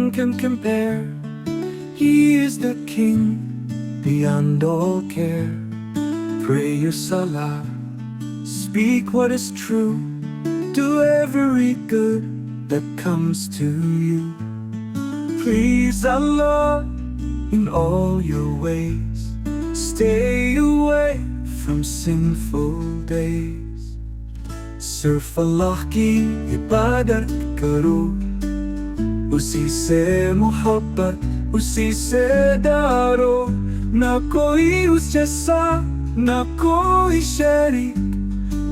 none can compare. He is the King beyond all care. Pray your Salah, speak what is true, do every good that comes to you. Please Allah in all your ways, stay away from sinful days. Sirf Allah की इबादत करो, उसी से मोहब्बत उसी से डरो। ना कोई उस जैसा ना कोई शरीक,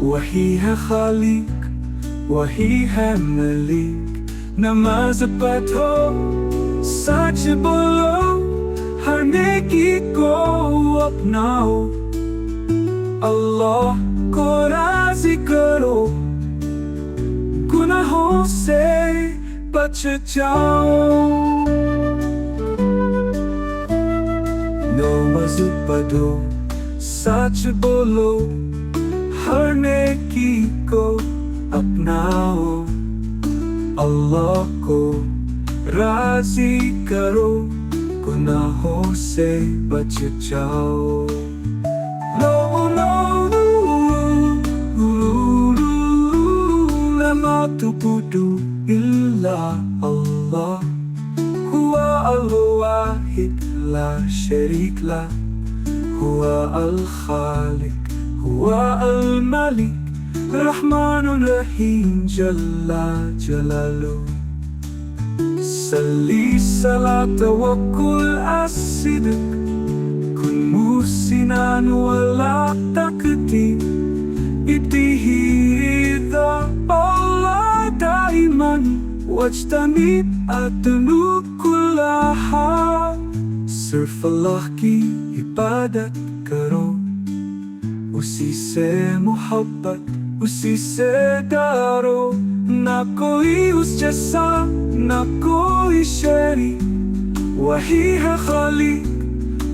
वही है खालिक वही है मलिक। नमाज पढ़ो सच बोलो, हर नेकी को अपनाओ। अल्लाह को राज़ी करो, गुनाहों से बच जाओ। नमाज पढ़ो सच बोलो, हर नेकी को अपनाओ। अल्लाह को राज़ी करो, गुनाहों से बच जाओ। La tubudu illa Allah, huwa al-wahid la sharik la, huwa al-khaliq huwa al-malik, rahmanur rahim jalla jalaluh. Salli salata wa kul as-sidq, kun musinan wa la takdir. Itihi ridha Allah daiman, wajtanib adnu kullaha. Sirf Allah की इबादत करो, उसी से मोहब्बत उसी से डरो। ना कोई उस जैसा ना कोई शरीक, वही है खालिक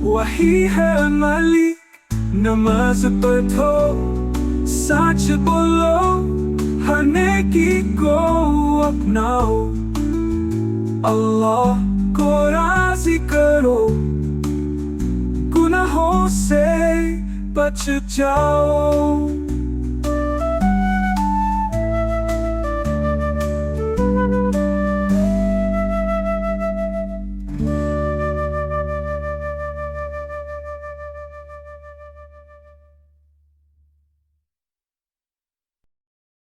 वही है मलिक। नमाज पढ़ो सच बोलो, हर नेकी को अपनाओ। अल्लाह को राज़ी करो, गुनाहों से बच जाओ।